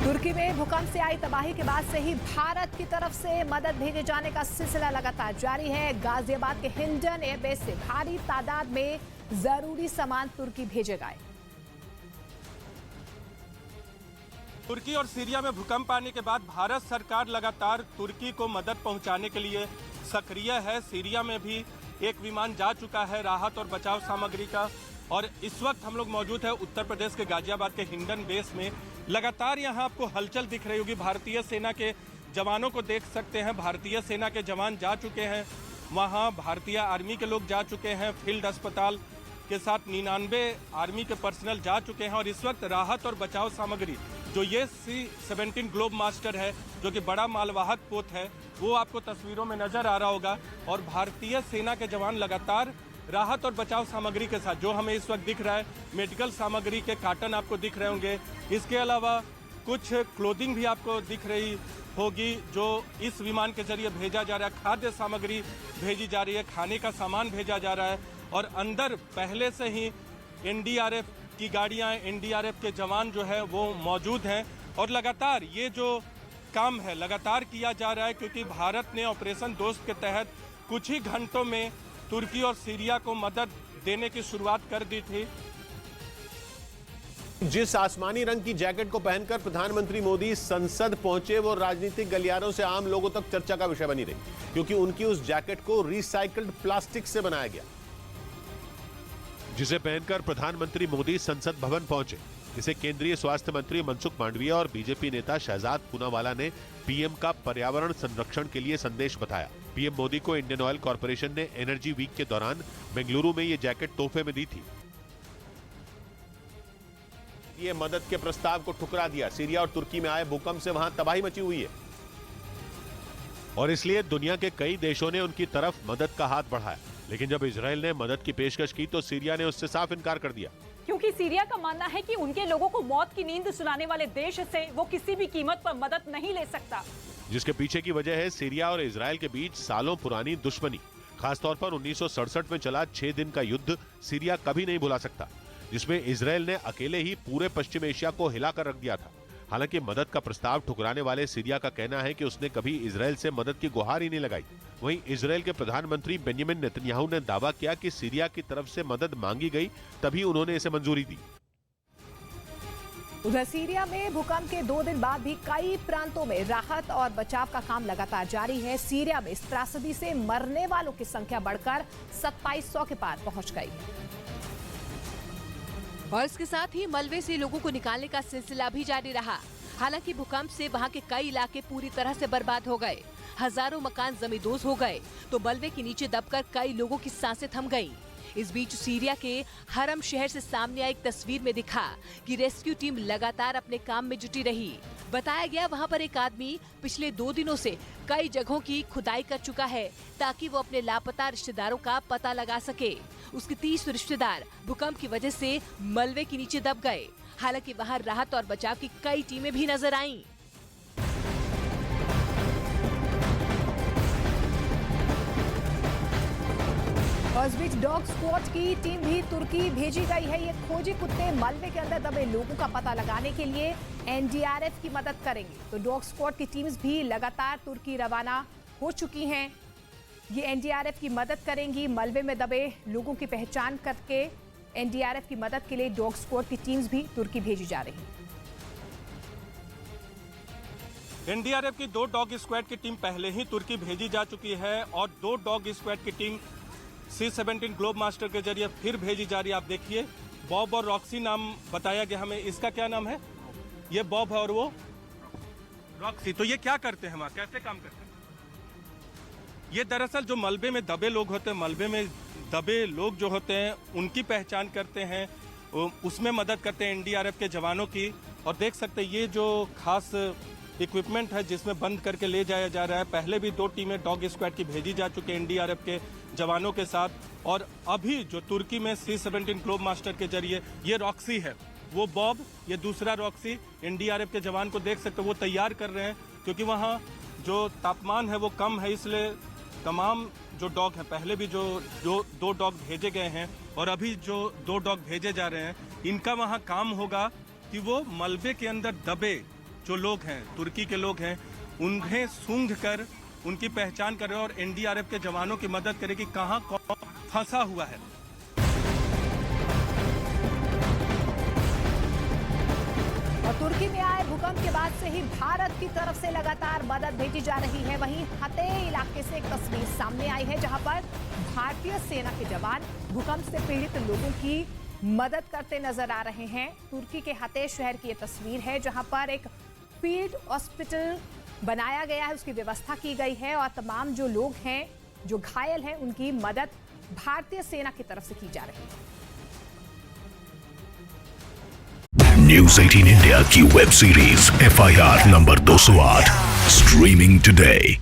तुर्की में भूकंप से आई तबाही के बाद से ही भारत की तरफ से मदद भेजे जाने का सिलसिला लगातार जारी है। गाजियाबाद के हिंडन एयरबेस से भारी तादाद में जरूरी सामान तुर्की भेजे गए। तुर्की और सीरिया में भूकंप आने के बाद भारत सरकार लगातार तुर्की को मदद पहुंचाने के लिए सक्रिय है। सीरिया में भी एक विमान जा चुका है राहत और बचाव सामग्री का। और इस वक्त हम लोग मौजूद है उत्तर प्रदेश के गाजियाबाद के हिंडन बेस में। लगातार यहाँ आपको हलचल दिख रही होगी। भारतीय सेना के जवानों को देख सकते हैं। भारतीय सेना के जवान जा चुके हैं वहाँ, भारतीय आर्मी के लोग जा चुके हैं। फील्ड अस्पताल के साथ 99 आर्मी के पर्सनल जा चुके हैं। और इस वक्त राहत और बचाव सामग्री जो ये C-17 ग्लोब मास्टर है, जो कि बड़ा मालवाहक पोत है, वो आपको तस्वीरों में नजर आ रहा होगा। और भारतीय सेना के जवान लगातार राहत और बचाव सामग्री के साथ, जो हमें इस वक्त दिख रहा है, मेडिकल सामग्री के कार्टन आपको दिख रहे होंगे। इसके अलावा कुछ क्लोथिंग भी आपको दिख रही होगी जो इस विमान के जरिए भेजा जा रहा है। खाद्य सामग्री भेजी जा रही है, खाने का सामान भेजा जा रहा है। और अंदर पहले से ही NDRF की गाड़ियाँ, NDRF के जवान जो है वो मौजूद हैं। और लगातार ये जो काम है लगातार किया जा रहा है, क्योंकि भारत ने ऑपरेशन दोस्त के तहत कुछ ही घंटों में तुर्की और सीरिया को मदद देने की शुरुआत कर दी थी। जिस आसमानी रंग की जैकेट को पहनकर प्रधानमंत्री मोदी संसद पहुंचे, वो राजनीतिक गलियारों से आम लोगों तक चर्चा का विषय बनी रही, क्योंकि उनकी उस जैकेट को रिसाइकल्ड प्लास्टिक से बनाया गया, जिसे पहनकर प्रधानमंत्री मोदी संसद भवन पहुंचे। इसे केंद्रीय स्वास्थ्य मंत्री मनसुख मांडविया और बीजेपी नेता शहजाद पूनावाला ने पीएम का पर्यावरण संरक्षण के लिए संदेश बताया। पीएम मोदी को इंडियन ऑयल कॉर्पोरेशन ने एनर्जी वीक के दौरान बेंगलुरु में ये जैकेट तोहफे में दी थी। ये मदद के प्रस्ताव को ठुकरा दिया। सीरिया और तुर्की में आए भूकंप से वहां तबाही मची हुई है और इसलिए दुनिया के कई देशों ने उनकी तरफ मदद का हाथ बढ़ाया। लेकिन जब इजराइल ने मदद की पेशकश की तो सीरिया ने उससे साफ इनकार कर दिया, क्योंकि सीरिया का मानना है कि उनके लोगों को मौत की नींद सुलाने वाले देश से वो किसी भी कीमत पर मदद नहीं ले सकता। जिसके पीछे की वजह है सीरिया और इजराइल के बीच सालों पुरानी दुश्मनी। खासतौर पर 1967 में चला 6 दिन का युद्ध सीरिया कभी नहीं भुला सकता, जिसमें इजराइल ने अकेले ही पूरे पश्चिम एशिया को हिलाकर रख दिया था। हालांकि मदद का प्रस्ताव ठुकराने वाले सीरिया का कहना है कि उसने कभी इजराइल से मदद की गुहार ही नहीं लगाई। वहीं इजराइल के प्रधानमंत्री बेंजामिन नेतन्याहू ने दावा किया कि सीरिया की तरफ से मदद मांगी गई, तभी उन्होंने इसे मंजूरी दी। उधर सीरिया में भूकंप के 2 दिन बाद भी कई प्रांतों में राहत और बचाव का काम लगातार जारी है। सीरिया में इस त्रासदी से मरने वालों की संख्या बढ़कर 2700 के पार पहुंच गई है। और इसके साथ ही मलबे से लोगों को निकालने का सिलसिला भी जारी रहा। हालांकि भूकंप से वहां के कई इलाके पूरी तरह से बर्बाद हो गए। हजारों मकान जमींदोज हो गए तो मलबे के नीचे दबकर कई लोगों की सांसें थम गईं। इस बीच सीरिया के हरम शहर से सामने आई एक तस्वीर में दिखा कि रेस्क्यू टीम लगातार अपने काम में जुटी रही। बताया गया वहां पर एक आदमी पिछले 2 दिनों से कई जगहों की खुदाई कर चुका है ताकि वो अपने लापता रिश्तेदारों का पता लगा सके। उसके 30 रिश्तेदार भूकंप की वजह से मलबे के नीचे दब गए। हालांकि वहां राहत और बचाव की कई टीमें भी नजर आईं। और इस बीच डॉग स्क्वाड की टीम भी तुर्की भेजी गई है। ये खोजी कुत्ते मलबे के अंदर दबे लोगों का पता लगाने के लिए NDRF की मदद करेंगे। तो डॉग स्क्वाड की टीम्स भी लगातार तुर्की रवाना हो चुकी हैं। ये NDRF की मदद करेंगी। मलबे में दबे लोगों की पहचान करके NDRF की मदद के लिए डॉग स्क्वाड की टीम्स भी तुर्की भेजी जा रही हैं। NDRF की 2 डॉग स्क्वाड की टीम पहले ही तुर्की भेजी जा चुकी है और 2 डॉग स्क्वाड की टीम C-17 ग्लोब मास्टर के जरिए फिर भेजी जा रही है। आप देखिए, बॉब और रॉक्सी नाम बताया गया हमें। इसका क्या नाम है? ये बॉब है और वो रॉक्सी। तो ये क्या करते हैं वहाँ, कैसे काम करते हैं? ये दरअसल जो मलबे में दबे लोग होते हैं, मलबे में दबे लोग जो होते हैं उनकी पहचान करते हैं, उसमें मदद करते हैं NDRF के जवानों की। और देख सकते हैं ये जो खास इक्विपमेंट है जिसमें बंद करके ले जाया जा रहा है। पहले भी 2 टीमें डॉग स्क्वाड की भेजी जा चुकी हैं NDRF के जवानों के साथ। और अभी जो तुर्की में C-17 ग्लोब मास्टर के जरिए, ये रॉक्सी है, वो बॉब, ये दूसरा रॉक्सी, NDRF के जवान को देख सकते हो वो तैयार कर रहे हैं, क्योंकि वहाँ जो तापमान है वो कम है। इसलिए तमाम जो डॉग हैं, पहले भी जो 2 डॉग भेजे गए हैं और अभी जो 2 डॉग भेजे जा रहे हैं, इनका वहाँ काम होगा कि वो मलबे के अंदर दबे जो लोग हैं, तुर्की के लोग हैं, उन्हें सूंघ कर उनकी पहचान करें और एनडीआरएफ के जवानों की मदद करें कि कहां कौन फंसा हुआ है। और तुर्की में आए भूकंप के बाद से ही भारत की तरफ से लगातार मदद भेजी जा रही है। वहीं हते इलाके से एक तस्वीर सामने आई है जहां पर भारतीय सेना के जवान भूकंप से पीड़ित लोगों की मदद करते नजर आ रहे हैं। तुर्की के हते शहर की ये तस्वीर है जहां पर एक फील्ड हॉस्पिटल बनाया गया है, उसकी व्यवस्था की गई है और तमाम जो लोग हैं, जो घायल हैं, उनकी मदद भारतीय सेना की तरफ से की जा रही है। न्यूज़ 18 इंडिया की web series FIR number 208 streaming today.